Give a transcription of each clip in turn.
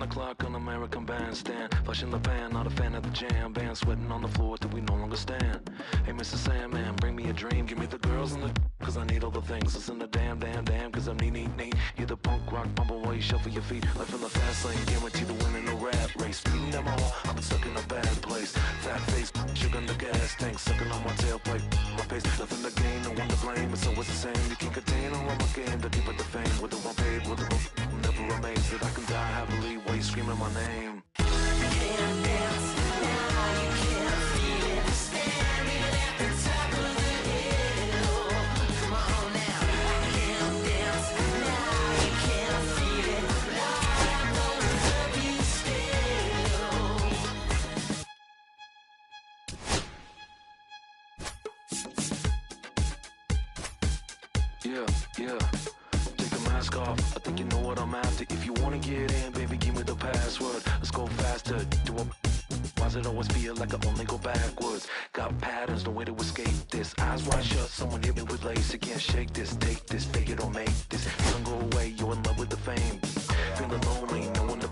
o'clock on American Bandstand. Flushing the pan, not a fan of the jam band. Sweating on the floor till we no longer stand. Hey, Mr. Sandman, bring me a dream. Give me the girls and the cause I need all the things. Listen to damn, cause I'm neat. You're the punk rock bumble while you shuffle your feet. Life in the fast lane, guarantee to win in a rap race. Speeding down my wall, I'm stuck in a bad place. Fat face, sugar in the gas tank. Sucking on my tailpipe, my face. Nothing to gain, no one to blame. It's always the same. You can't contain all of my game. The deeper the fame, with the one paid, with the one. I'm never amazed that I can die happily while you screaming my name. You can't dance now, you can't feel it. Stand even at the top of the hill. Come on now. I can't dance now, you can't feel it. Lord, I'm gonna love you still. Yeah. Take the mask off, I think you know what I'm after. If you wanna get in, baby, give me the password. Let's go faster, do a. Why does it always feel like I only go backwards? Got patterns, no way to escape this. Eyes wide shut, someone hit me with lace. You can't shake this, take this, fake it or make this. Don't go away, you're in love with the fame. Feeling lonely, no one to.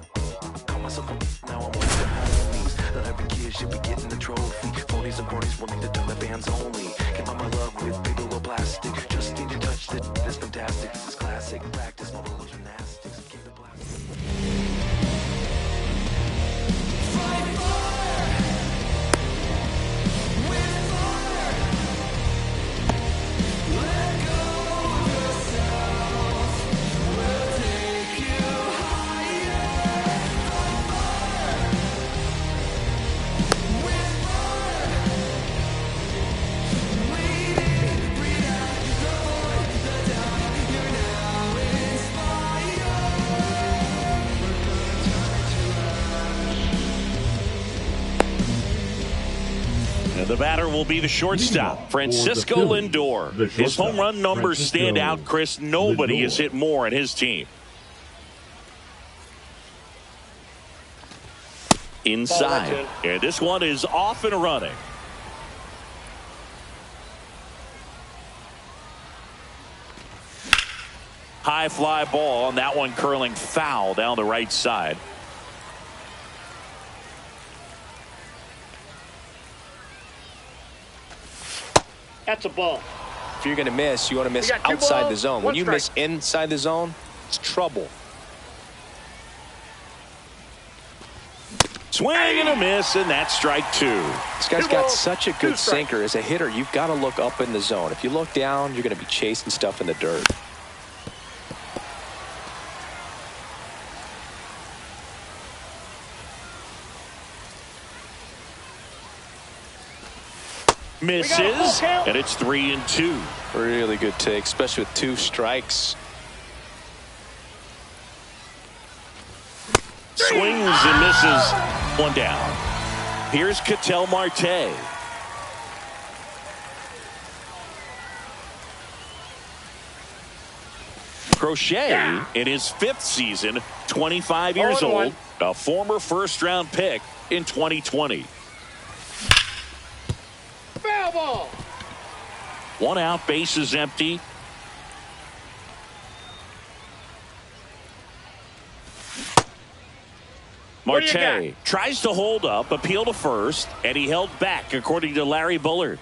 Call myself a. Now I'm with the homies. Not every kid should be getting the trophy. Phonies and bronies wanting to turn the bands only. Came out my love with paper or plastic. Just need to touch it, it's fantastic. This is classic practice, my little gymnastics. Keep it black. Fight fire with fire. Let go of yourself. We'll take you higher. Fight fire with fire. Waiting, breathe out, the void, the dark. You're now inspired. We're gonna turn it to And the batter will be the shortstop, Francisco Lindor. His home run numbers stand out, Chris. Nobody has hit more in his team. Inside. And this one is off and running. High fly ball, and that one curling foul down the right side. That's a ball. If you're going to miss, you want to miss outside the zone. When you miss inside the zone, it's trouble. Swing and a miss, and that's strike two. This guy's got such a good sinker. As a hitter, you've got to look up in the zone. If you look down, you're going to be chasing stuff in the dirt. Misses, and it's 3-2. Really good take, especially with two strikes. Swings and misses. One down. Here's Ketel Marte. Crochet in his fifth season, 25 years old, a former first-round pick in 2020. Foul ball. One out, base is empty. Marte tries to hold up, appeal to first, and he held back, according to Larry Bullard.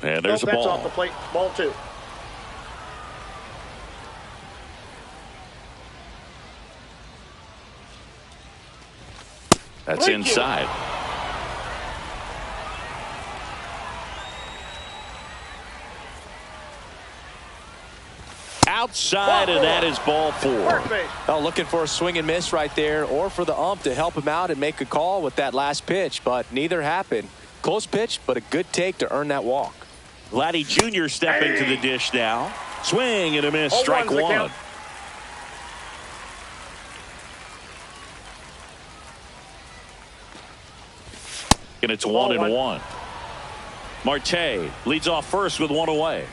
And there's a ball. That's off the plate. Ball two. That's inside. Outside, and that is ball four. Oh, looking for a swing and miss right there, or for the ump to help him out and make a call with that last pitch, but neither happened. Close pitch, but a good take to earn that walk. Vladdy Jr. stepping to the dish now. Swing and a miss, strike one. And it's 1-1. Marte leads off first with one away.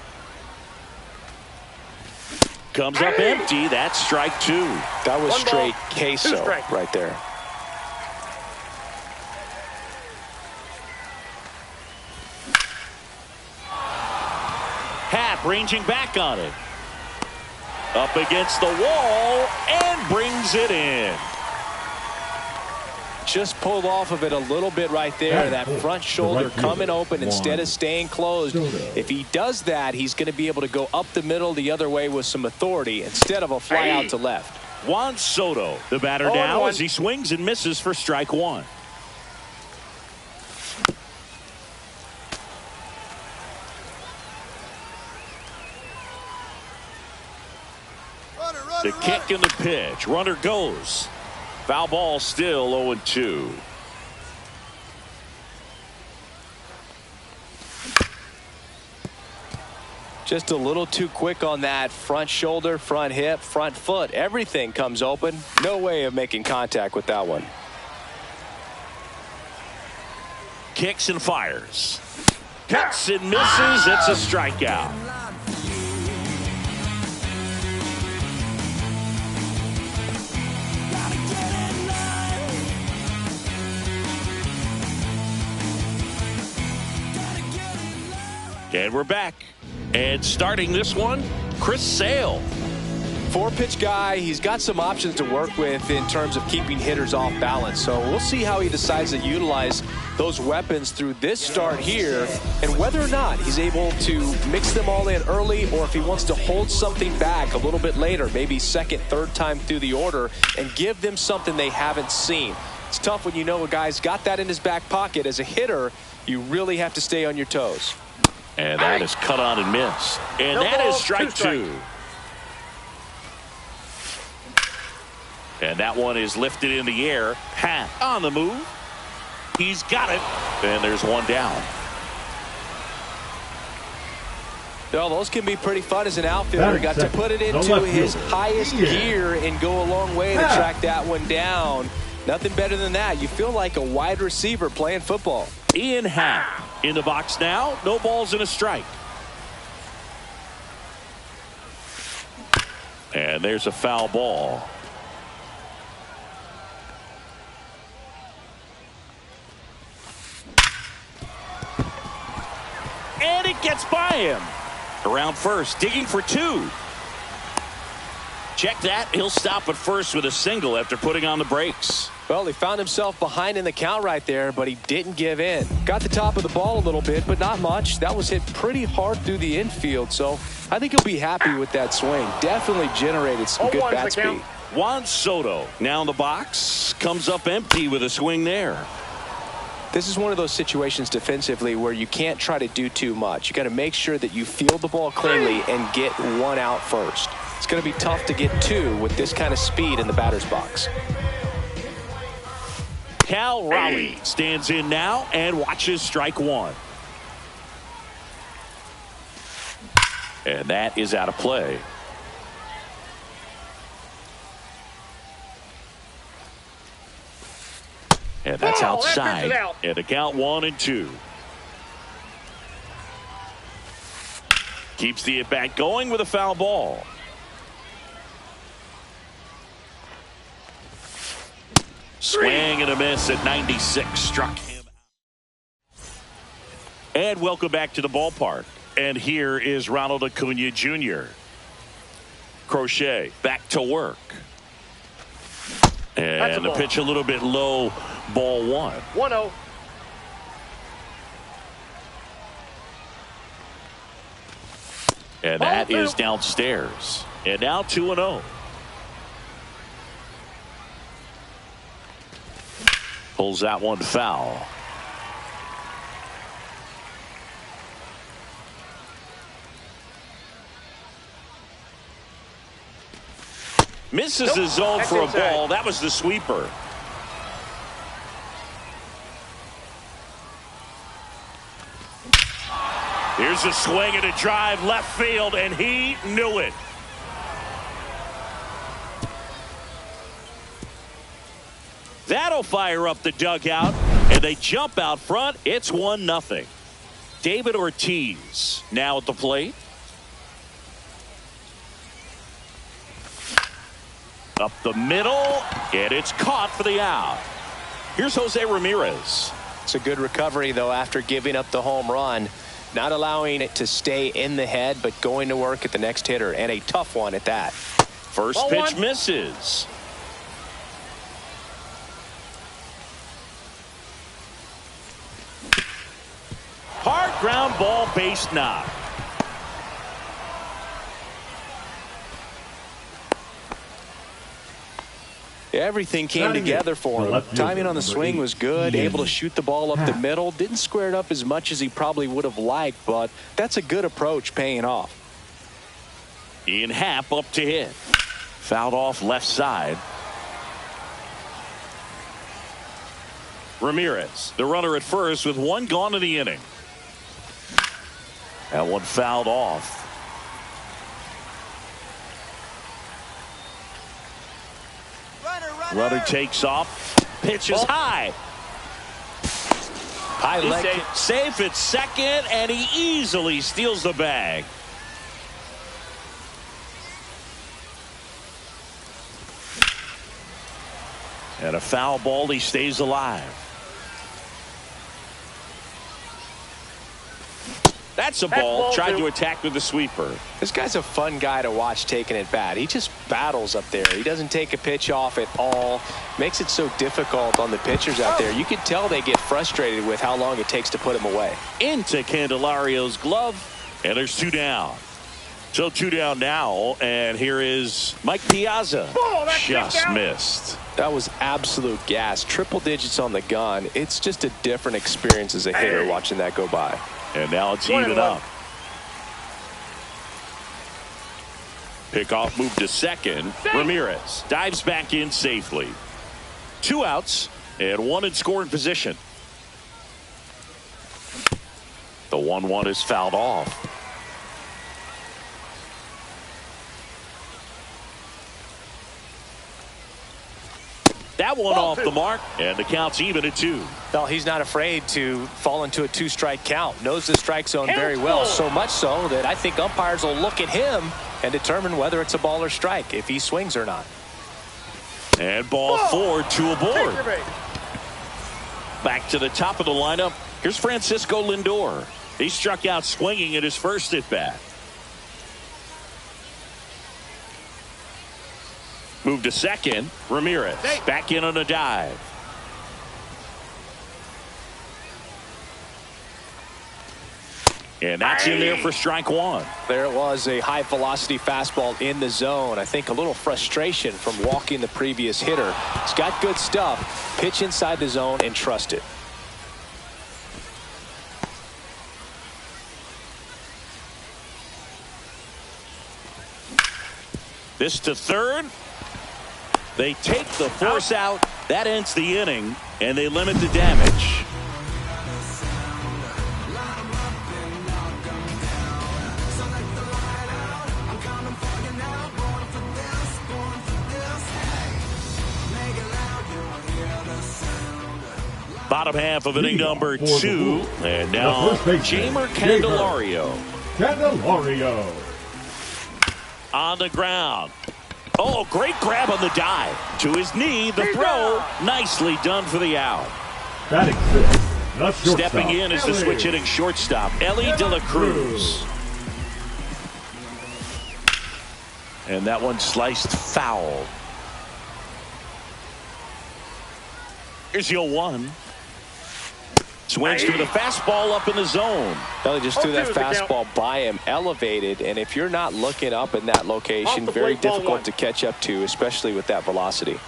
Comes up empty. That's strike two. That was straight queso right there. Happ ranging back on it. Up against the wall and brings it in. Just pulled off of it a little bit right there. That front shoulder coming open instead of staying closed. If he does that, he's going to be able to go up the middle the other way with some authority instead of a fly out to left. Juan Soto, the batter now, as he swings and misses for strike one. The kick and the pitch. Runner goes. Foul ball, still 0-2. Just a little too quick on that front shoulder, front hip, front foot. Everything comes open. No way of making contact with that one. Kicks and fires. Cuts and misses. It's a strikeout. And we're back. And starting this one, Chris Sale. 4-pitch guy. He's got some options to work with in terms of keeping hitters off balance. So we'll see how he decides to utilize those weapons through this start here, and whether or not he's able to mix them all in early, or if he wants to hold something back a little bit later, maybe second, third time through the order, and give them something they haven't seen. It's tough when you know a guy's got that in his back pocket. As a hitter, you really have to stay on your toes. And that is cut on and missed. And that is strike two. And that one is lifted in the air. Pat on the move. He's got it. And there's one down. Well, those can be pretty fun as an outfielder. Got to put it into his highest gear and go a long way to track that one down. Nothing better than that. You feel like a wide receiver playing football. Ian Happ in the box now. No balls and a strike. And there's a foul ball. And it gets by him. Around first, digging for two. Check that. He'll stop at first with a single after putting on the brakes. Well, he found himself behind in the count right there, but he didn't give in. Got the top of the ball a little bit, but not much. That was hit pretty hard through the infield, so I think he'll be happy with that swing. Definitely generated some good bat speed. Juan Soto now in the box. Comes up empty with a swing there. This is one of those situations defensively where you can't try to do too much. You got to make sure that you field the ball cleanly and get one out first. It's going to be tough to get two with this kind of speed in the batter's box. Cal Raleigh stands in now and watches strike one. And that is out of play. And that's outside. And the count 1-2. Keeps the at-bat going with a foul ball. Swing and a miss at 96. Struck him out. And welcome back to the ballpark. And here is Ronald Acuna Jr. Crochet back to work. And the pitch a little bit low. Ball one. 1-0. And that is downstairs. And now 2-0. Pulls that one foul. Misses the zone for a ball. That was the sweeper. Here's a swing and a drive left field, and he knew it. That'll fire up the dugout, and they jump out front. It's 1-0. David Ortiz now at the plate. Up the middle, and it's caught for the out. Here's Jose Ramirez. It's a good recovery, though, after giving up the home run. not allowing it to stay in the head, but going to work at the next hitter, and a tough one at that. First pitch misses. Hard ground ball, base knock. Everything came together for him. Timing on the swing was good, able to shoot the ball up the middle. Didn't square it up as much as he probably would have liked, but that's a good approach paying off. Ian Happ up to hit. Fouled off left side. Ramirez, the runner at first with one gone in the inning. That one fouled off. Runner takes off. Pitches high. High leg. Safe at second, and he easily steals the bag. And a foul ball, he stays alive. That's a ball. Tried to attack with the sweeper. This guy's a fun guy to watch taking at bat. He just battles up there. He doesn't take a pitch off at all. Makes it so difficult on the pitchers out there. You can tell they get frustrated with how long it takes to put him away. Into Candelario's glove, and there's two down. So two down now, and here is Mike Piazza. Just missed. That was absolute gas. Triple digits on the gun. It's just a different experience as a hitter watching that go by. And now it's even up. Pickoff move to second. Ramirez dives back in safely. 2 outs and 1 in scoring position. The 1-1 is fouled off. That one off the mark, and the count's even at 2. Well, he's not afraid to fall into a 2-strike count. Knows the strike zone very well, so much so that I think umpires will look at him and determine whether it's a ball or strike, if he swings or not. And ball 4, 2 aboard. Back to the top of the lineup. Here's Francisco Lindor. He struck out swinging at his first at bat. Move to second. Ramirez back in on a dive. And that's in there for strike 1. There it was, a high velocity fastball in the zone. I think a little frustration from walking the previous hitter. He's got good stuff. Pitch inside the zone and trust it. This to third. They take the force out. That ends the inning, and they limit the damage. Bottom half of inning number 2, and now Jeimer Candelario. On the ground. Oh, great grab on the dive. To his knee, the throw. Nicely done for the out. Stepping in is the switch hitting shortstop, Ellie De La Cruz. And that one sliced foul. Here's the 0-1. Swings to the fastball up in the zone. Ellie just threw that fastball by him, elevated, and if you're not looking up in that location, very difficult to catch up to, especially with that velocity.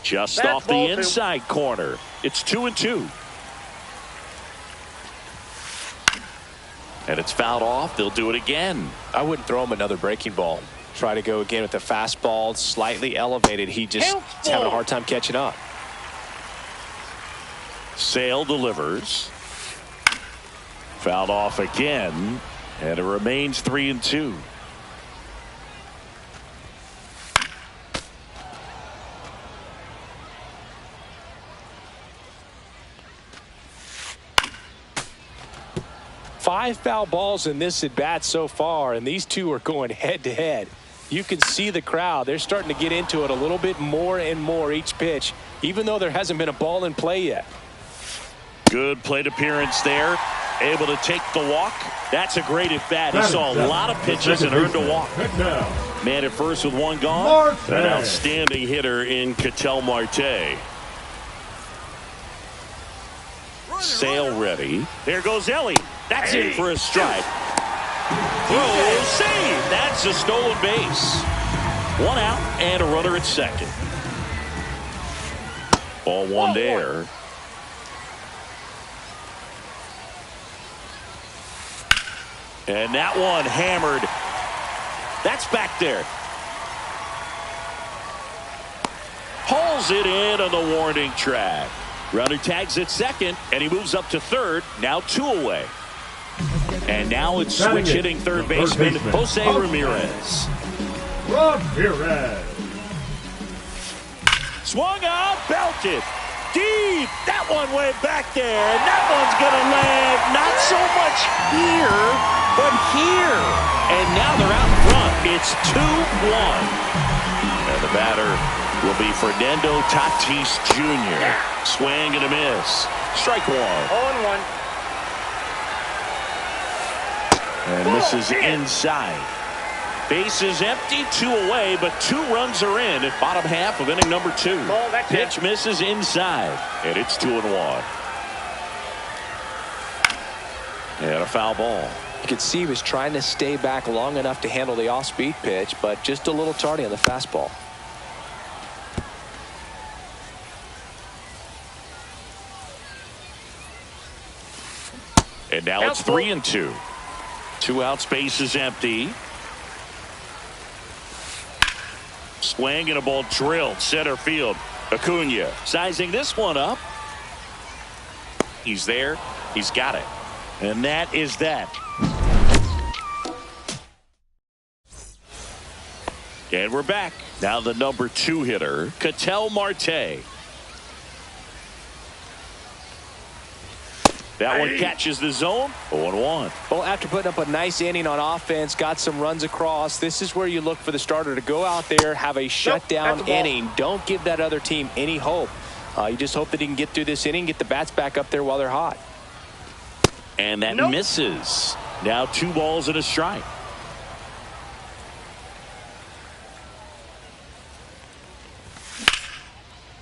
Just off the inside corner. It's 2-2. And it's fouled off. They'll do it again. I wouldn't throw him another breaking ball. Try to go again with the fastball, slightly elevated. He just is having a hard time catching up. Sale delivers. Fouled off again, and it remains 3-2. Five foul balls in this at bat so far, and these two are going head to head. You can see the crowd. They're starting to get into it a little bit more and more each pitch, even though there hasn't been a ball in play yet. Good plate appearance there. Able to take the walk. That's a great at bat. He saw a lot of pitches and earned a walk. Man at first with one gone. An outstanding hitter in Ketel Marte. Sale ready. There goes Ellie. That's in for a strike. Throw, save. That's a stolen base. One out and a runner at second. Ball one there. And that one hammered. That's back there. Hauls it in on the warning track. Runner tags at second, and he moves up to third. Now 2 away. And now it's switch hitting third baseman Jose Ramirez. Swung out, belted. Deep. That one went back there, and that one's going to land not so much here, but here. And now they're out in front. It's 2-1. And the batter will be Fernando Tatis Jr. Swing and a miss. Strike one. 0-1. And misses inside. Base is empty, 2 away, but 2 runs are in at bottom half of inning number 2. Pitch misses inside, and it's 2-1. And a foul ball. You could see he was trying to stay back long enough to handle the off-speed pitch, but just a little tardy on the fastball. And now it's 3-2. 2 outs, base is empty. Swing and a ball drilled center field. Acuna sizing this one up. He's there. He's got it. And that is that. And we're back. Now the number 2 hitter, Ketel Marte. That one catches the zone. 0-1. Well, after putting up a nice inning on offense, got some runs across, this is where you look for the starter to go out there, have a shutdown inning. Don't give that other team any hope. You just hope that he can get through this inning, get the bats back up there while they're hot. And that misses. Now 2 balls and a strike.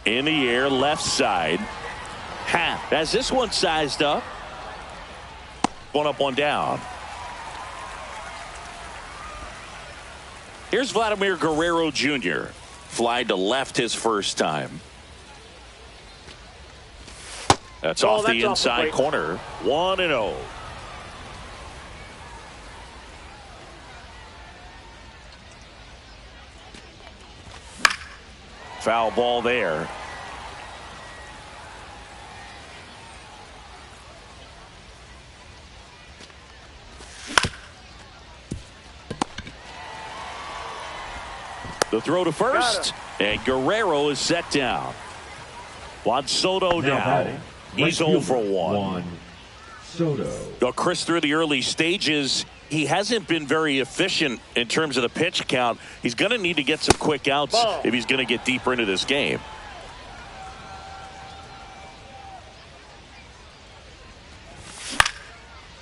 In the air, left side. Half. As this one sized up. One up, one down. Here's Vladimir Guerrero Jr. Fly to left his first time. That's off the inside corner. 1-0. Foul ball there. The throw to first, and Guerrero is set down. Juan Soto now. He's 0 for 1. Soto. Chris, through the early stages, he hasn't been very efficient in terms of the pitch count. He's going to need to get some quick outs if he's going to get deeper into this game.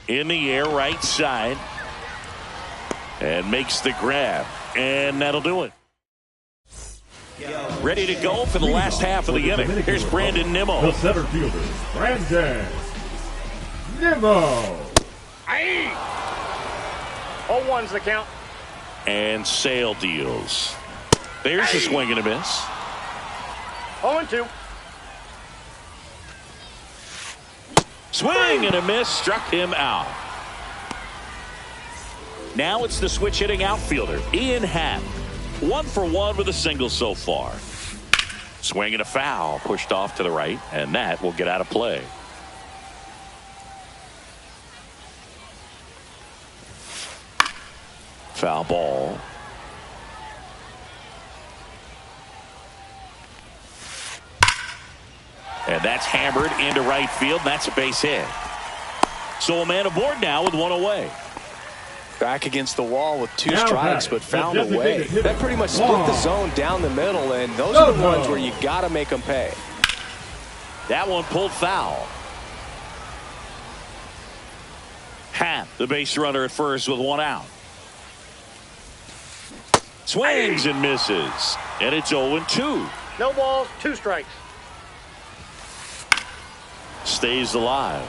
In the air, right side. And makes the grab. And that'll do it. Ready to go for the last half of the inning. Here's Brandon Nimmo. The center fielder, Brandon Nimmo. 0-1's the count. And Sale deals. There's a swing and a miss. 0-2. Swing and a miss, struck him out. Now it's the switch hitting outfielder, Ian Happ. 1 for 1 with a single so far. Swing and a foul, pushed off to the right, and that will get out of play. Foul ball. And that's hammered into right field. And that's a base hit. So a man aboard now with 1 away. Back against the wall with 2 strikes, but found a way. That pretty much split the zone down the middle, and those are the ones where you got to make them pay. That one pulled foul. The base runner at first with one out. Swings and misses. And it's 0-2. No balls, 2 strikes. Stays alive.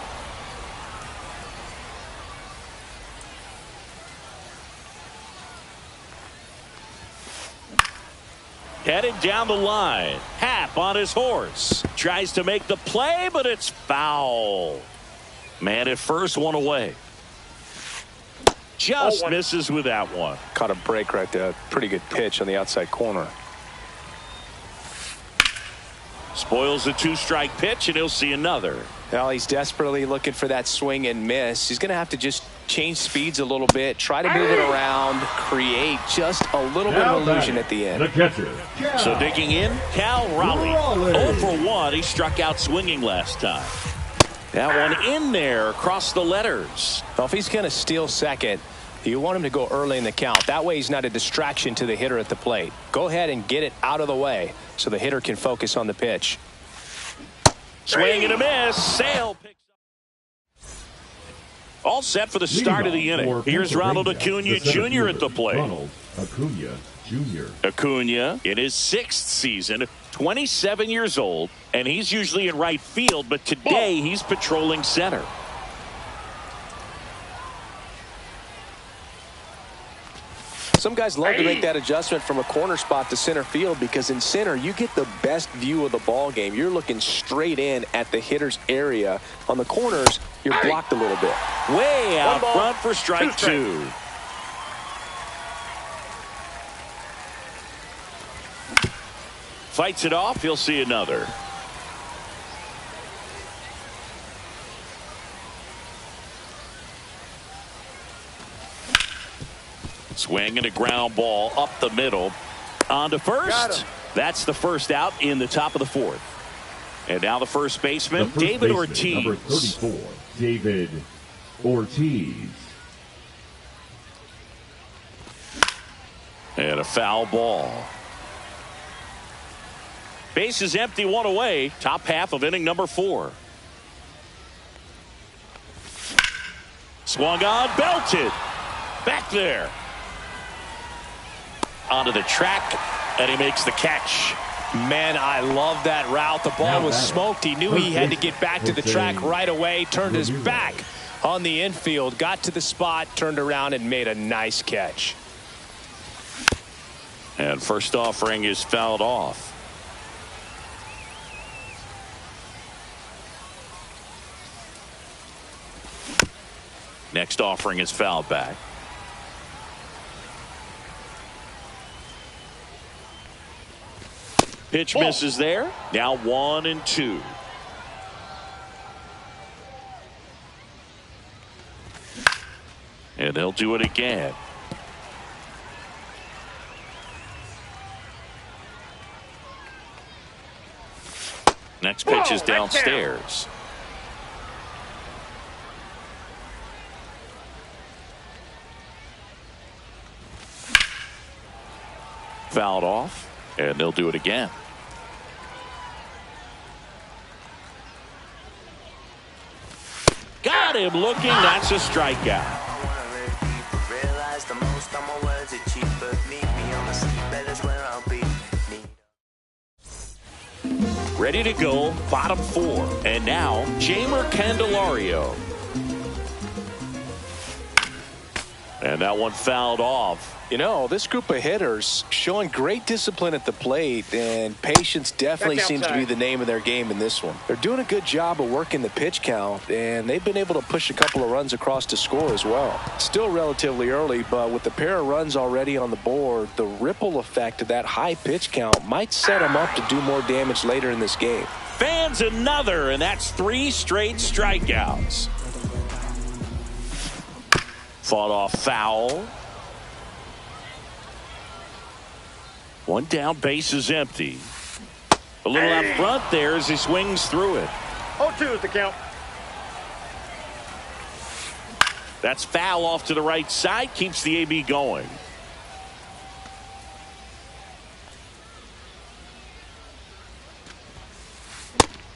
Headed down the line. Happ on his horse. Tries to make the play, but it's foul. Man at first, one away. Just misses with that one. Caught a break right there. Pretty good pitch on the outside corner. Spoils the 2-strike pitch, and he'll see another. Well, he's desperately looking for that swing and miss. He's going to have to just change speeds a little bit, try to move it around, create just a little bit of illusion at the end. The catcher, So digging in, Cal Raleigh. 0 for 1. He struck out swinging last time. That one in there across the letters. Well, if he's going to steal second, you want him to go early in the count. That way he's not a distraction to the hitter at the plate. Go ahead and get it out of the way so the hitter can focus on the pitch. Swing and a miss. Sale picks up. All set for the start of the inning. Here's Ronald Acuna Jr. at the plate. Ronald Acuna Jr. Acuna in his 6th season, 27 years old, and he's usually in right field, but today he's patrolling center. Some guys love to make that adjustment from a corner spot to center field because in center you get the best view of the ball game. You're looking straight in at the hitter's area. On the corners, you're blocked a little bit. Way out front for strike 2. Fights it off. He'll see another. Swing and a ground ball up the middle. On to first. That's the first out in the top of the 4th. And now the first baseman, David Ortiz. Number 34, David Ortiz. And a foul ball. Base is empty, one away. Top half of inning number 4. Swung on, belted. Back there. Onto the track, and he makes the catch. Man, I love that route. The ball was smoked. He knew he had to get back to the track right away. Turned his back on the infield, got to the spot, turned around, and made a nice catch. And first offering is fouled off. Next offering is fouled back. Pitch misses there. Now 1-2. And they'll do it again. Next pitch is downstairs. Fouled off. And they'll do it again. Got him looking. That's a strikeout. Ready to go. Bottom 4. And now Jamer Candelario. And that one fouled off. You know, this group of hitters showing great discipline at the plate, and patience definitely seems to be the name of their game in this one. They're doing a good job of working the pitch count, and they've been able to push a couple of runs across to score as well. Still relatively early, but with the pair of runs already on the board, the ripple effect of that high pitch count might set them up to do more damage later in this game. Fans another, and that's 3 straight strikeouts. Fought off foul. One down, base is empty. A little out front there as he swings through it. 0-2 is the count. That's foul off to the right side, keeps the AB going.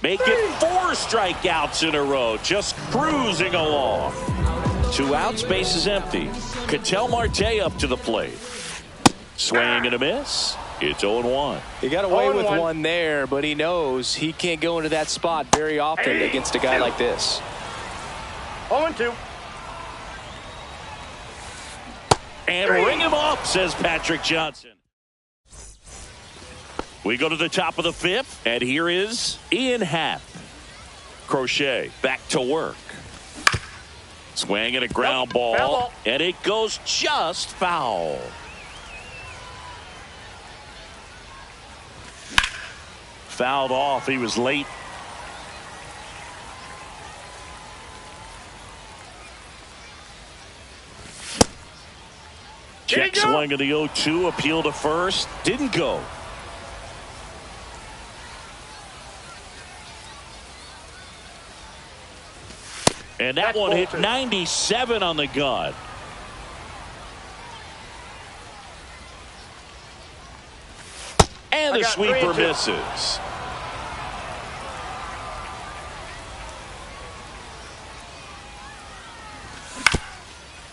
Make it 4 strikeouts in a row, just cruising along. 2 outs, base is empty. Ketel Marte up to the plate. Swing and a miss. It's 0-1. He got away with one there, but he knows he can't go into that spot very often against a guy like this. 0-2. And ring him up, says Patrick Johnson. We go to the top of the 5th, and here is Ian Happ. Crochet back to work. Swing and a ground ball, and it goes just foul. Fouled off. He was late. Check swing of the 0-2. Appeal to first. Didn't go. And that one hit 97 on the gun. And the sweeper misses.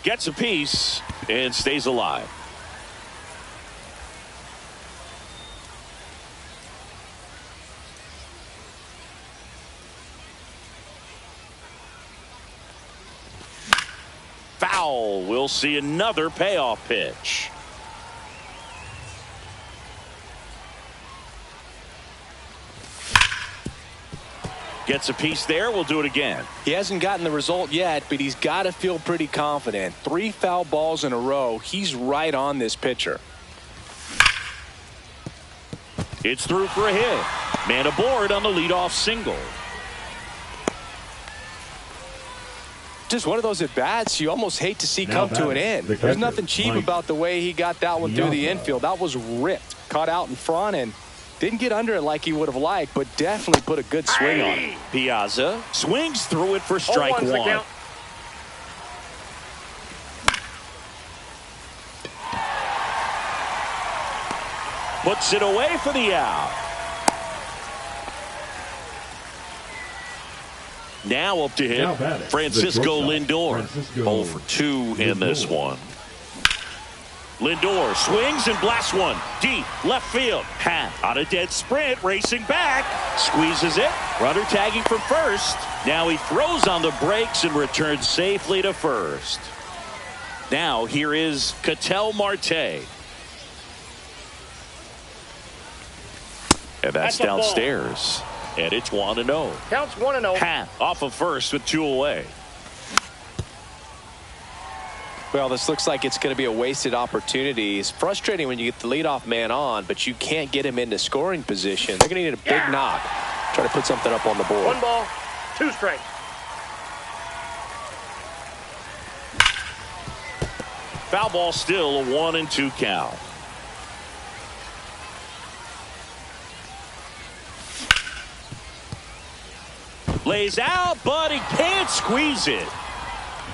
Gets a piece and stays alive. Foul. We'll see another payoff pitch. Gets a piece there. We'll do it again. He hasn't gotten the result yet, but he's got to feel pretty confident. 3 foul balls in a row. He's right on this pitcher. It's through for a hit. Man aboard on the leadoff single. Just one of those at-bats you almost hate to see come to an end. There's nothing cheap about the way he got that one through the infield. That was ripped. Caught out in front and didn't get under it like he would have liked, but definitely put a good swing on it. Piazza swings through it for strike 1. Puts it away for the out. Now up to hit Francisco Lindor. 0 for 2 in this one. Lindor swings and blasts one deep left field. Happ on a dead sprint, racing back, squeezes it. Runner tagging from first. Now he throws on the brakes and returns safely to first. Now here is Ketel Marte. And that's downstairs. And it's 1-0. Counts 1-0. Happ off of first with 2 away. Well, this looks like it's going to be a wasted opportunity. It's frustrating when you get the leadoff man on, but you can't get him into scoring position. They're going to need a big knock. Try to put something up on the board. 1 ball, 2 strikes. Foul ball still a 1-2 count. Lays out, but he can't squeeze it.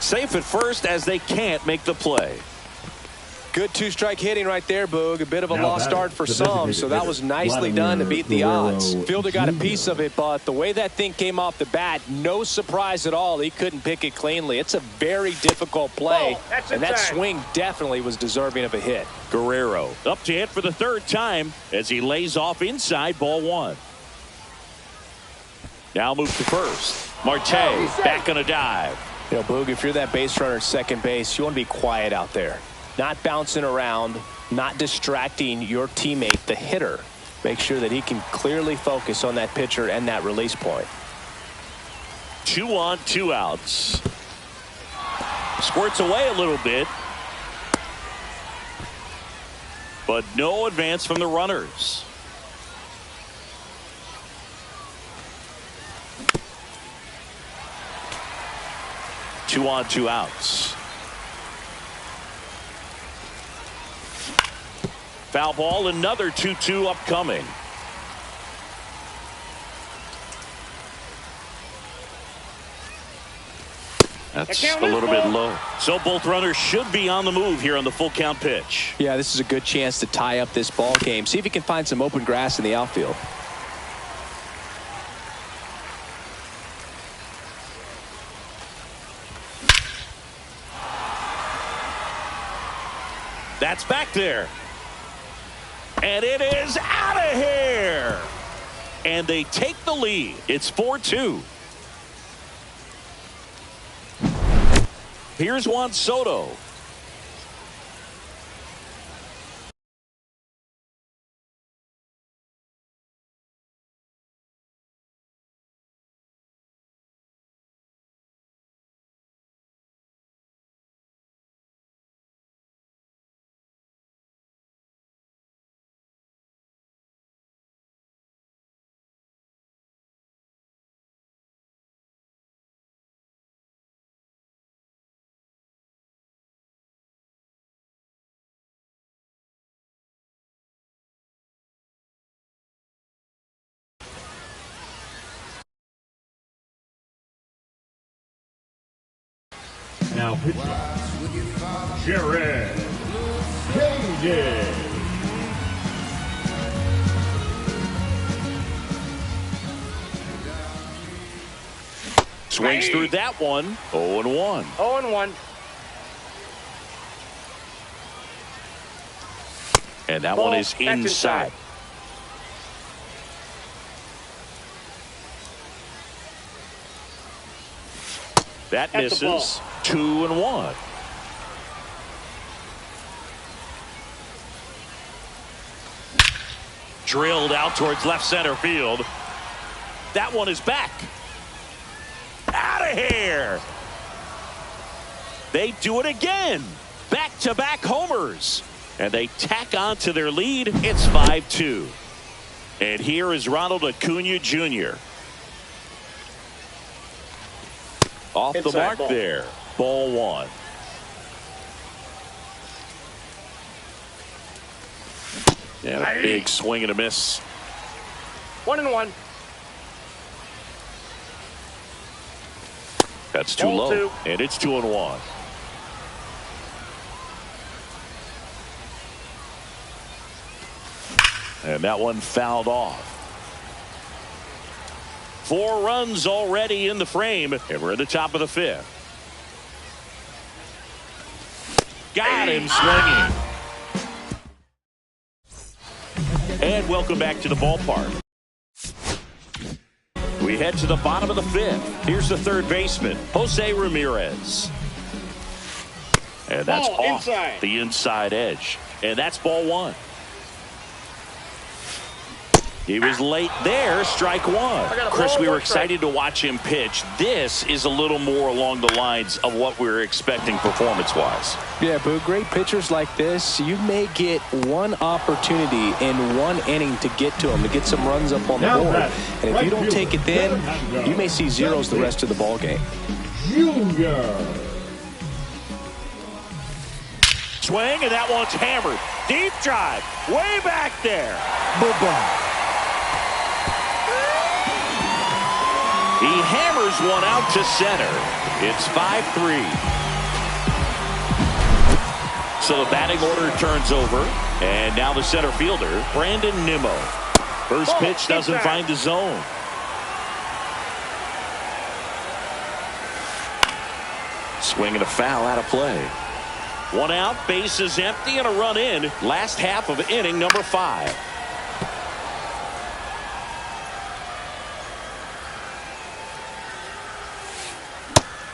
Safe at first as they can't make the play. Good 2-strike hitting right there, Boog. A bit of a lost start for some, so that was nicely done to beat the odds. Fielder got a piece of it, but the way that thing came off the bat, no surprise at all. He couldn't pick it cleanly. It's a very difficult play, and that swing definitely was deserving of a hit. Guerrero up to hit for the 3rd time as he lays off inside ball 1. Now move to first. Marte back on a dive. You know, Boog, if you're that base runner at second base, you want to be quiet out there. Not bouncing around, not distracting your teammate, the hitter. Make sure that he can clearly focus on that pitcher and that release point. 2 on, 2 outs. Squirts away a little bit. But no advance from the runners. Two on, 2 outs. Foul ball, another 2-2 upcoming. That's a little bit low. So both runners should be on the move here on the full count pitch. Yeah, this is a good chance to tie up this ball game. See if he can find some open grass in the outfield. That's back there. And it is out of here. And they take the lead. It's 4-2. Here's Juan Soto. Now pitching, Jay31rodriguez. Swings through that one. 0-1. 0-1. And that Ball one is back inside. That That's the ball. misses. 2-1. Drilled out towards left center field. That one is back. Out of here. They do it again. Back-to-back homers. And they tack on to their lead. It's 5-2. And here is Ronald Acuna Jr. Off the Inside mark ball. there. Ball one. And a big swing and a miss. 1-1. That's too Ball low. two. And it's 2-1. And that one fouled off. 4 runs already in the frame. And we're at the top of the 5th. Got him swinging. And welcome back to the ballpark. We head to the bottom of the 5th. Here's the third baseman, Jose Ramirez. And that's Ball off inside. the inside edge. And that's ball one. He was late there, strike one. Chris, we were excited to watch him pitch. This is a little more along the lines of what we were expecting performance-wise. Yeah, but great pitchers like this, you may get one opportunity in one inning to get to them, to get some runs up on the board. And if you don't take it then, you may see zeros the rest of the ball game. Junior. Swing, and that one's hammered. Deep drive, way back there. Bye-bye. He hammers one out to center. It's 5-3. So the batting order turns over. And now the center fielder, Brandon Nimmo. First pitch doesn't find the zone. Swing and a foul out of play. One out, bases empty, and a run in. Last half of inning number 5.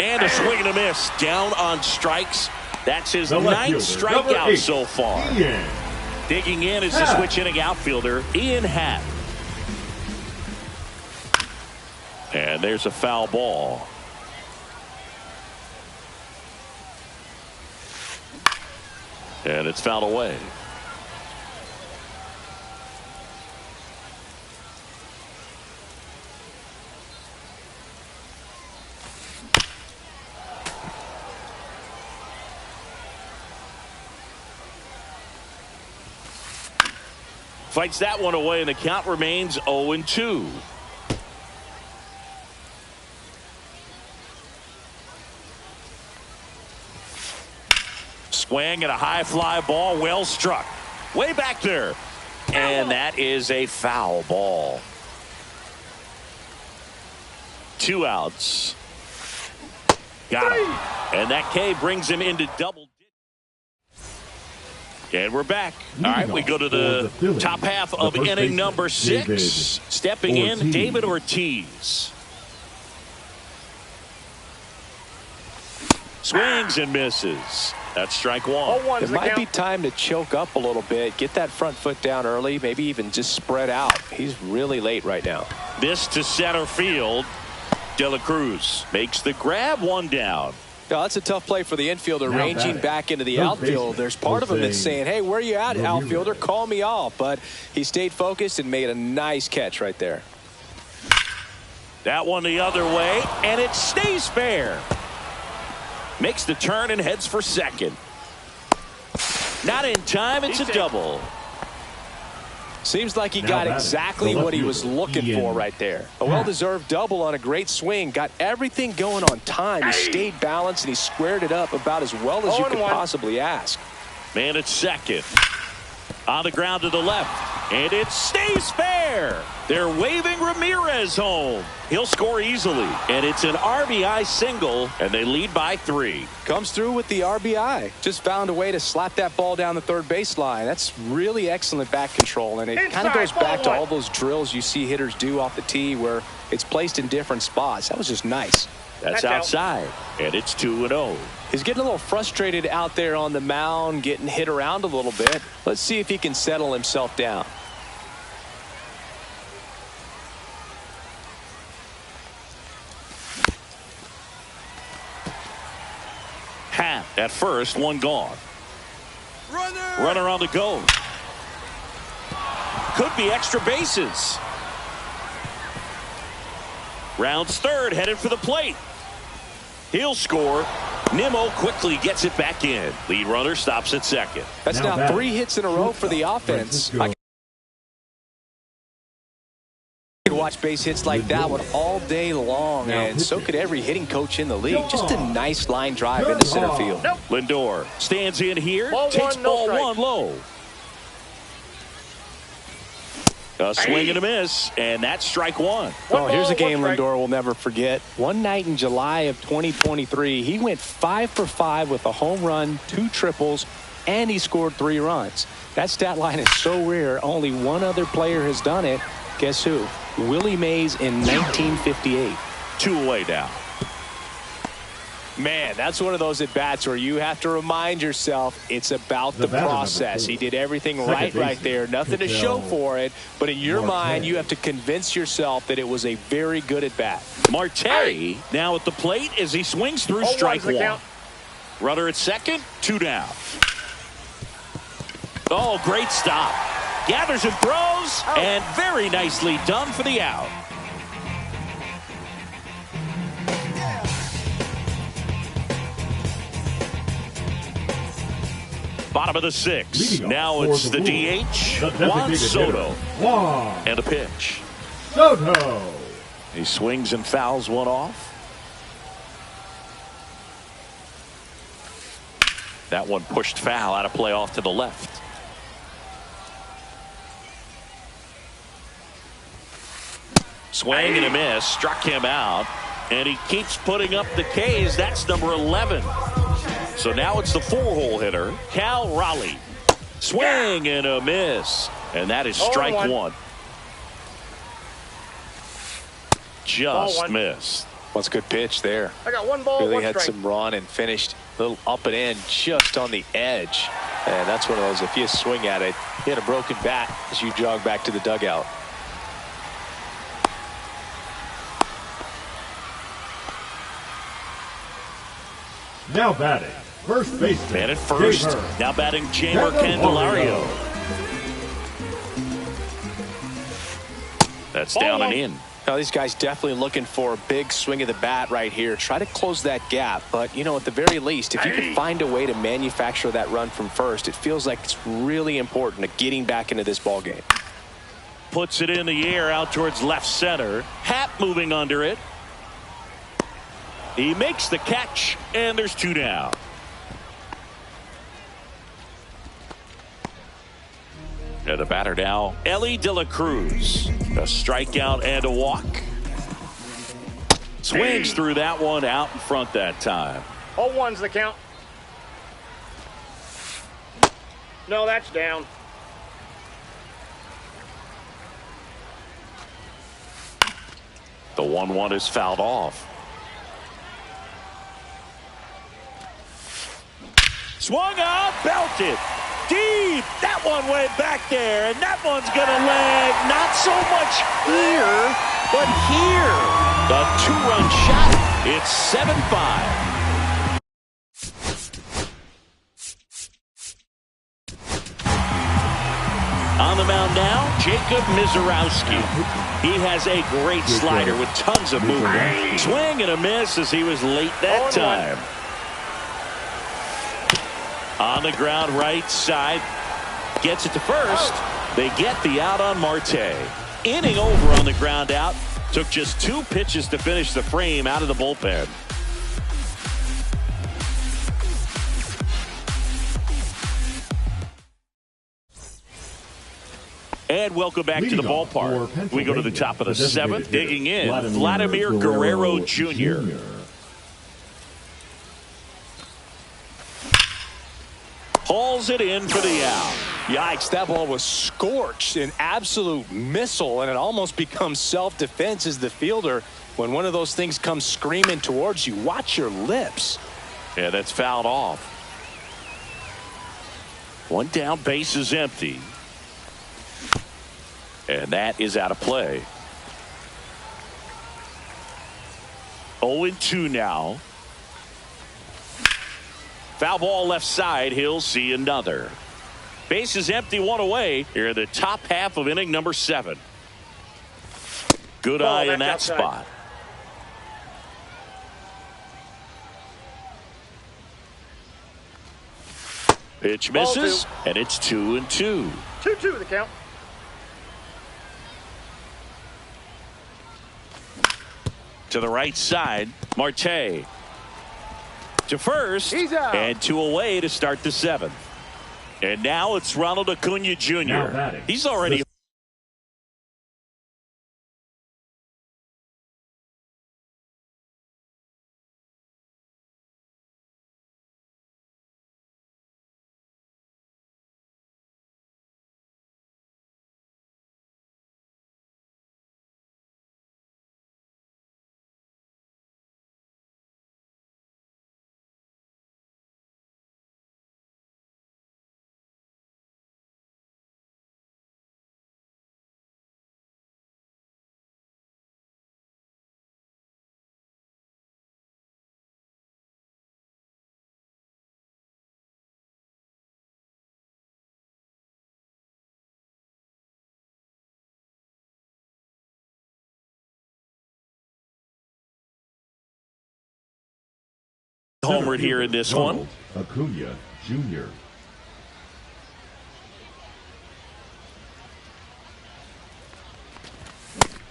And a swing and a miss. Down on strikes. That's his 9th strikeout so far. Ian. Digging in is the switch hitting outfielder, Ian Happ. And there's a foul ball. And it's fouled away. Fights that one away, and the count remains 0-2. Swing and a high fly ball, well struck. Way back there. And that is a foul ball. 2 outs. Got him. And that K brings him into double. And we're back. All right, we go to the top half of inning number 6. Stepping in, David Ortiz. Swings and misses. That's strike one. It might be time to choke up a little bit, get that front foot down early, maybe even just spread out. He's really late right now. This to center field. De La Cruz makes the grab, one down. No, that's a tough play for the infielder, ranging back into the outfield. There's part of him that's saying, hey, where you at, outfielder? Call me off. But he stayed focused and made a nice catch right there. That one the other way, and it stays fair. Makes the turn and heads for second. Not in time. It's a double. Seems like he got exactly what he was looking for right there. A well-deserved double on a great swing. Got everything going on time. He stayed balanced and he squared it up about as well as you could possibly ask. Man at second. On the ground to the left. And it stays fair. They're waving Ramirez home. He'll score easily. And it's an RBI single. And they lead by 3. Comes through with the RBI. Just found a way to slap that ball down the third baseline. That's really excellent back control. And it kind of goes back to all those drills you see hitters do off the tee where it's placed in different spots. That was just nice. That's outside. And it's 2-0. He's getting a little frustrated out there on the mound, getting hit around a little bit. Let's see if he can settle himself down. Hat at first, one gone. Runner on the go. Could be extra bases. Rounds third, headed for the plate. He'll score. Nimmo quickly gets it back in. Lead runner stops at second. That's now 3 hits in a row for the offense. I could watch base hits like that one all day long, and so could every hitting coach in the league. Just a nice line drive into center field. Lindor stands in here, takes ball one low. A swing and a miss, and that's strike one. Oh, here's a game Lindor will never forget. One night in July of 2023, he went 5 for 5 with a home run, 2 triples, and he scored 3 runs. That stat line is so rare, only one other player has done it. Guess who? Willie Mays in 1958. 2 away now. Man, that's one of those at-bats where you have to remind yourself it's about the process. He did everything right there. Nothing to show for it. But in your mind, you have to convince yourself that it was a very good at-bat. Marte now at the plate as he swings through strike one. Runner at second, 2 down. Oh, great stop. Gathers and throws, and very nicely done for the out. Bottom of the 6th. Now it's the DH, Juan Soto. And a pitch. Soto. He swings and fouls one off. That one pushed foul, out of play off to the left. Swing and a miss, struck him out, and he keeps putting up the K's. That's number 11. So now it's the 4-hole hitter, Cal Raleigh. Swing and a miss, and that is strike one. Just missed. What's a good pitch there? I got 1 ball, really 1 had strike. some run and finished a little up and in just on the edge. And that's one of those, if you swing at it, you had a broken bat as you jog back to the dugout. Now batting, first baseman. Man at first. Now batting Jamer Candelario. That's down and in. Now these guys definitely looking for a big swing of the bat right here. Try to close that gap. But, you know, at the very least, if you can find a way to manufacture that run from first, it feels like it's really important to getting back into this ball game. Puts it in the air out towards left center. Happ moving under it. He makes the catch, and there's 2 down. And the batter now, Ellie De La Cruz. A strikeout and a walk. Swings through that one, out in front that time. 0-1's the count. No, that's down. The 1-1 is fouled off. Swung out, belted. Deep. That one went back there, and that one's going to land not so much here, but here. The 2-run shot. It's 7-5. On the mound now, Jacob Mizorowski. He has a great slider with tons of movement. Swing and a miss as he was late that time. On the ground, right side. Gets it to first. They get the out on Marte. Inning over on the ground out. Took just 2 pitches to finish the frame out of the bullpen. And welcome back to the ballpark. We go to the top of the 7th. Digging in, Vladimir Guerrero Jr. Hauls it in for the out. Yikes, that ball was scorched, an absolute missile, and it almost becomes self-defense as the fielder. When one of those things comes screaming towards you, watch your lips. Yeah, that's fouled off. 1 down, base is empty. And that is out of play. 0-2 now. Foul ball left side. He'll see another. Base is empty, 1 away. Here in the top half of inning number 7. Good eye in that outside spot. Pitch misses, and it's 2-2. 2-2 the count. To the right side, Marte. To first, he's out. And 2 away to start the 7th. And now it's Ronald Acuna Jr. He's already homered here in this one. Acuna Jr.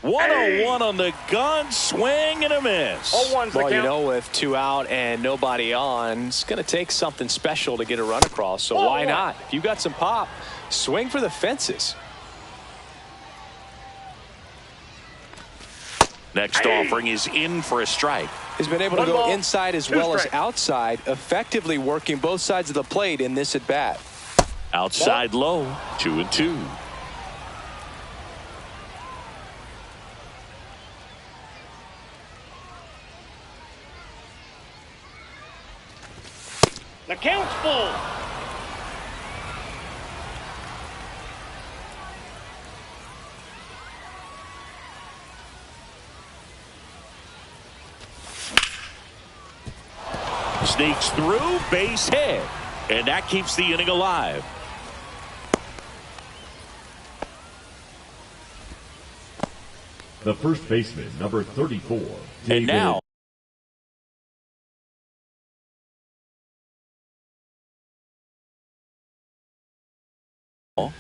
Hey. 1-0-1 on the gun, swing and a miss. 0-1's the Well, count. you know, with 2 out and nobody on, it's going to take something special to get a run across. So why not? If you got some pop, swing for the fences. Next offering is in for a strike. He's been able to go inside as well as outside, effectively working both sides of the plate in this at bat. Outside low, 2-2. The count's full. Sneaks through, base hit. And that keeps the inning alive. The first baseman, number 34. And David now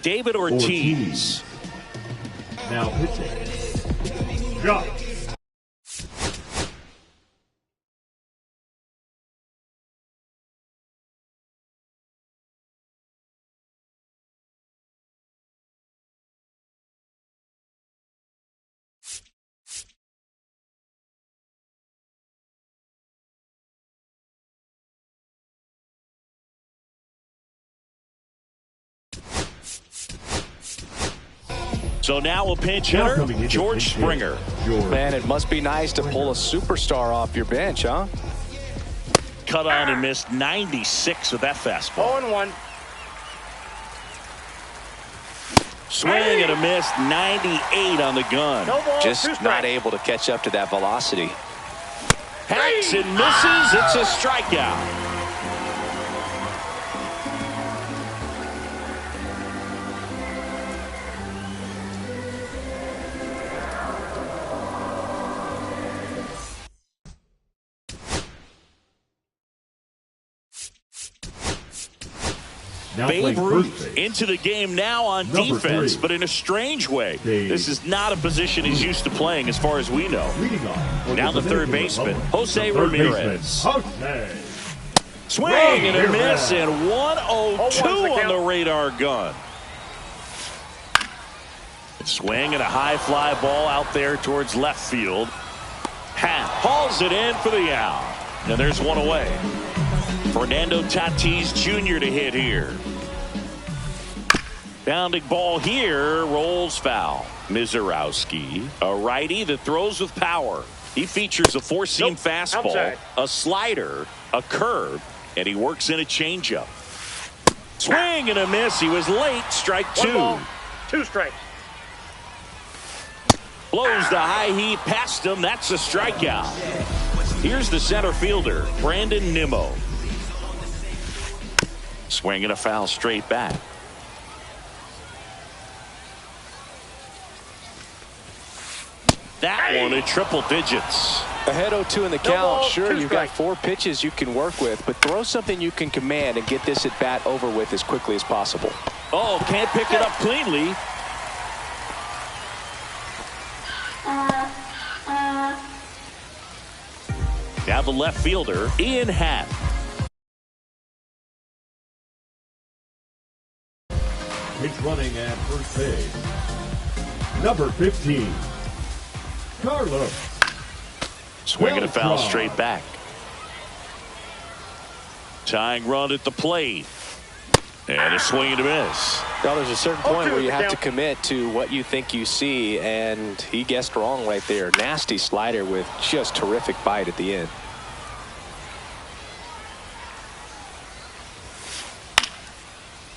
David Ortiz. Now pitching. Josh So now a pinch Now hitter, coming into George pinch Springer. George. Man, it must be nice to pull a superstar off your bench, huh? Cut on and missed 96 with that fastball. 0-1. Swing and a miss, 98 on the gun. No ball, Just 2 not strikes. able to catch up to that velocity. Hacks and misses. It's a strikeout. Now Babe playing Ruth first base. into the game now on Number defense, 3. but in a strange way. Dave. This is not a position he's used to playing as far as we know. Leading off for Now the third Dominican baseman, Republic, Jose the third Ramirez. baseman, Jose. Swing and a Ramirez. miss, and 102 0-1's the on the count. radar gun. Swing and a high fly ball out there towards left field. Happ hauls it in for the out. Now there's one away. Fernando Tatis Jr. to hit here. Bounding ball here, rolls foul. Mizorowski, a righty that throws with power. He features a four-seam fastball, outside. a slider, a curve, and he works in a changeup. Swing and a miss. He was late. Strike 1 2. ball, 2 strikes. Blows the high heat past him. That's a strikeout. Here's the center fielder, Brandon Nimmo. Swing and a foul straight back. That one in triple digits. Ahead 0-2 in the No count. ball, Sure, 2 you've got strikes. 4 pitches you can work with, but throw something you can command and get this at bat over with as quickly as possible. Oh, can't pick it up cleanly. Now the left fielder, Ian Happ. Pitch running at first base. Number 15, Carlos. Swing and a foul Well straight back. Tying run at the plate. And a swing and a miss. Now, there's a certain point 0-2 where you the have to count. commit to what you think you see, and he guessed wrong right there. Nasty slider with just terrific bite at the end.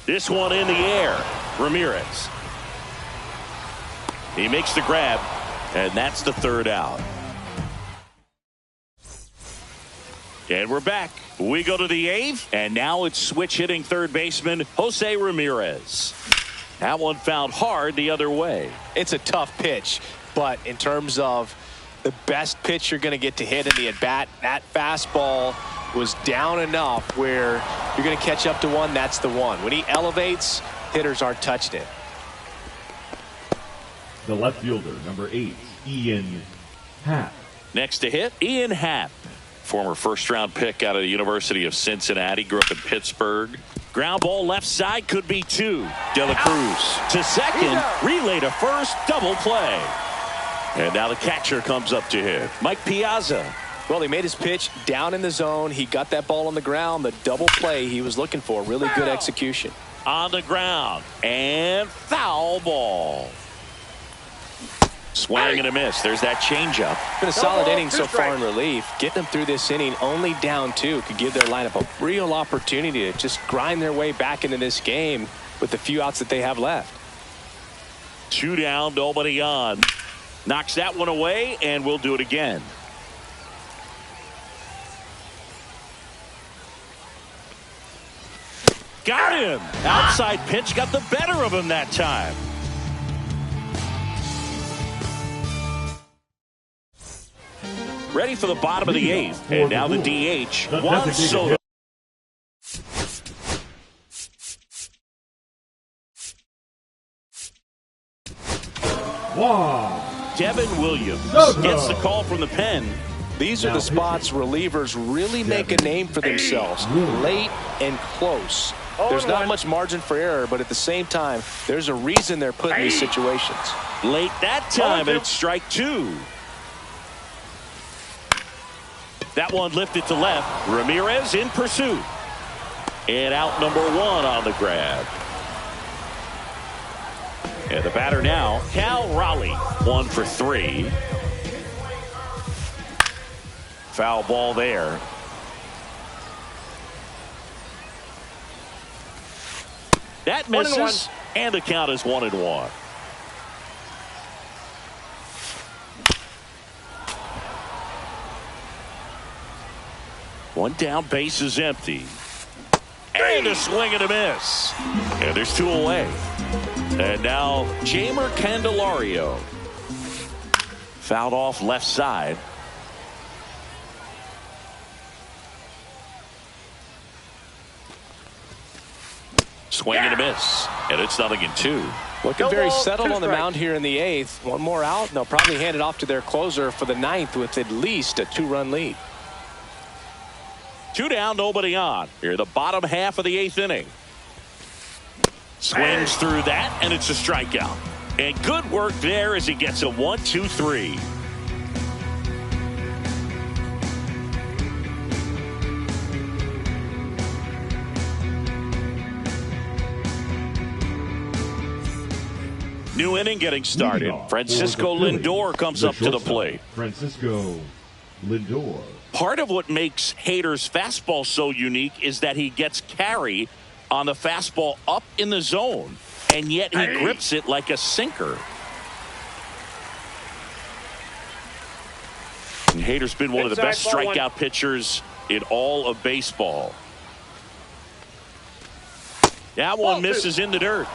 This one in the air. Ramirez. He makes the grab, and that's the third out. And we're back. We go to the 8th, and now it's switch hitting third baseman Jose Ramirez. That one found hard the other way. It's a tough pitch, but in terms of the best pitch you're going to get to hit in the at-bat, that fastball was down enough where you're going to catch up to one. That's the one. When he elevates, hitters aren't touched it. The left fielder, number 8, Ian Happ. Next to hit, Ian Happ. Former first-round pick out of the University of Cincinnati. Grew up in Pittsburgh. Ground ball left side could be 2. De La Cruz to second. Relay to first. Double play. And now the catcher comes up to hit. Mike Piazza. Well, he made his pitch down in the zone. He got that ball on the ground. The double play he was looking for. Really good execution. On the ground. And foul ball. Swing and a miss. There's that changeup. Been a solid ball, inning 2 so far in strikes. relief. Getting them through this inning only down 2 could give their lineup a real opportunity to just grind their way back into this game with the few outs that they have left. 2 down, nobody on. Knocks that one away, and we'll do it again. Got him. Outside pitch got the better of him that time. Ready for the bottom of the 8th. And now the DH, Juan Soto. Wow. Devin Williams Soto. gets the call from the pen. These are Now the spots relievers really make a name for themselves. Late and close. There's not 0-1. much margin for error, but at the same time, there's a reason they're put in these situations. Late that time, 0-2. and it's strike 2. That one lifted to left. Ramirez in pursuit. And out number 1 on the grab. And the batter now, Cal Raleigh, 1 for 3. Foul ball there. That misses, and the count is 1-1. One down, base is empty. And a swing and a miss. And there's 2 away. And now Jamer Candelario. Fouled off left side. Swing and a miss. And it's 0-2. Looking very settled on the mound here in the 8th. One more out, and they'll probably hand it off to their closer for the 9th with at least a 2-run lead. 2 down, nobody on. Here, the bottom half of the 8th inning. Swings through that, and it's a strikeout. And good work there as he gets a 1-2-3. New inning getting started. Francisco Lindor comes up to the plate. Francisco Lindor. Part of what makes Hader's fastball so unique is that he gets carry on the fastball up in the zone, and yet he grips it like a sinker. And Hader's been one of the best strikeout pitchers in all of baseball. That one misses in the dirt.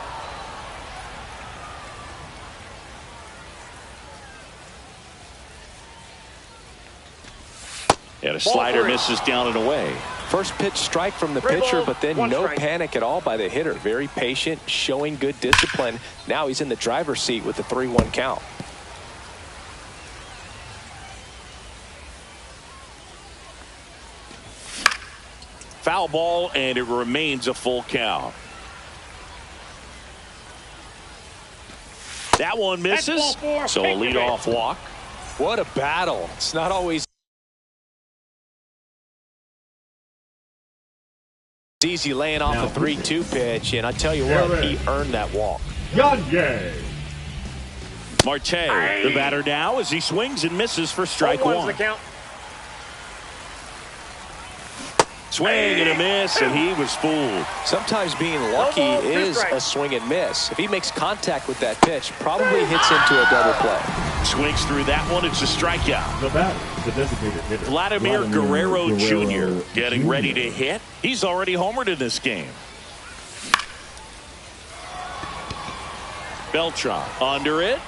And a slider misses down and away. First pitch strike from the pitcher, but then no panic at all by the hitter. Very patient, showing good discipline. Now he's in the driver's seat with the 3-1 count. Foul ball, and it remains a full count. That one misses, so a leadoff walk. What a battle. It's not always easy laying off a 3-2 pitch, and I tell you what, he earned that walk. Yanye. Marte, the batter now, as he swings and misses for strike 1. Swing and a miss, and he was fooled. Sometimes being lucky is a swing and miss. If he makes contact with that pitch, probably hits into a double play. Swings through that one. It's a strikeout. The batter, the designated hitter. Vladimir Guerrero Jr. getting ready to hit. He's already homered in this game. Beltran under it.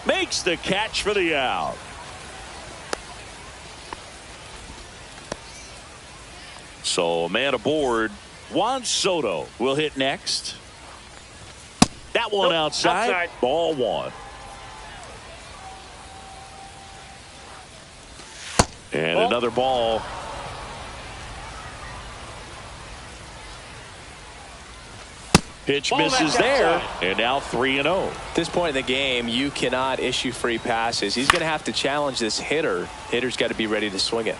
Makes the catch for the out. So a man aboard. Juan Soto will hit next. That one outside. Ball 1. And another ball. Pitch misses there, and now 3-0. At this point in the game, you cannot issue free passes. He's going to have to challenge this hitter. Hitter's got to be ready to swing it.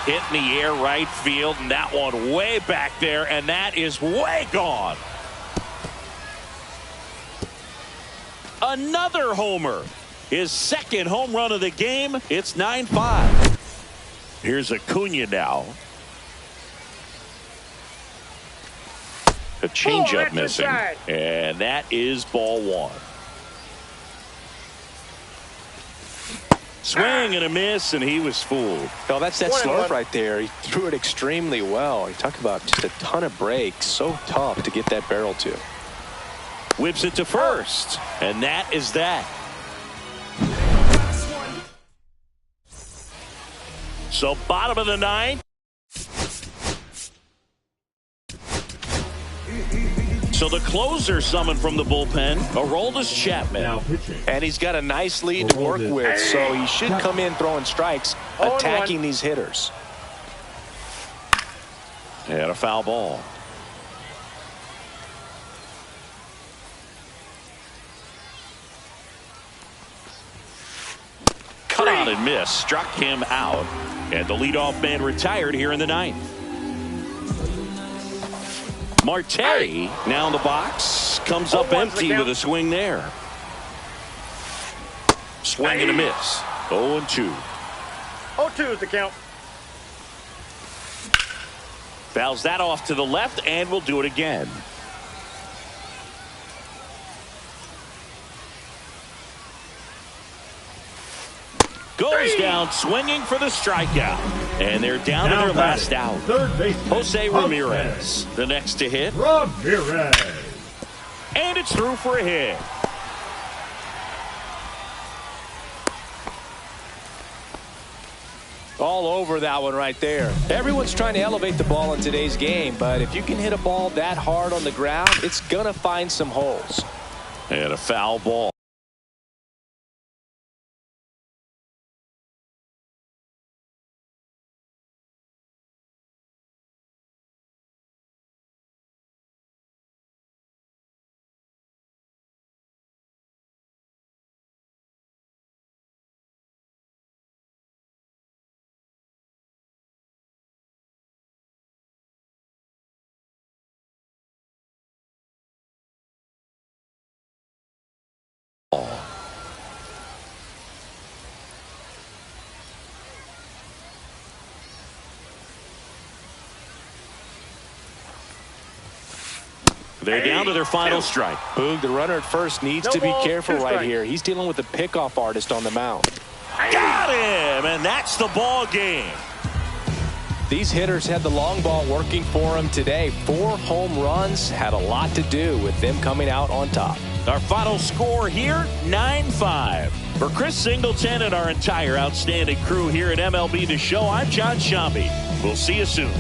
Hit in the air right field, and that one way back there, and that is way gone. Another homer. His second home run of the game. It's 9-5. Here's Acuna now. A changeup missing, and that is ball 1. Swing and a miss, and he was fooled. No, that's that slurve right there. He threw it extremely well. You talk about just a ton of breaks. So tough to get that barrel to. Whips it to first, and that is that. So bottom of the 9th. So the closer summoned from the bullpen, Aroldis Chapman. Now pitching. And he's got a nice lead to work with, so he should come in throwing strikes, attacking these hitters. And a foul ball. Swung on and missed. Struck him out. And the leadoff man retired here in the ninth. Marte now in the box. Comes up empty with a swing there. Swing and a miss. 0-2. 0-2 is the count. Fouls that off to the left and will do it again. Goes down swinging for the strikeout. And they're down to their last out. Third baseman, Jose Ramirez, the next to hit. Ramirez. And it's through for a hit. All over that one right there. Everyone's trying to elevate the ball in today's game, but if you can hit a ball that hard on the ground, it's going to find some holes. And a foul ball. They're down to their final strike. Boog, the runner at first needs to be careful right here. He's dealing with a pickoff artist on the mound. Got him, and that's the ball game. These hitters had the long ball working for them today. 4 home runs had a lot to do with them coming out on top. Our final score here, 9-5. For Chris Singleton and our entire outstanding crew here at MLB The Show, I'm John Shambi. We'll see you soon.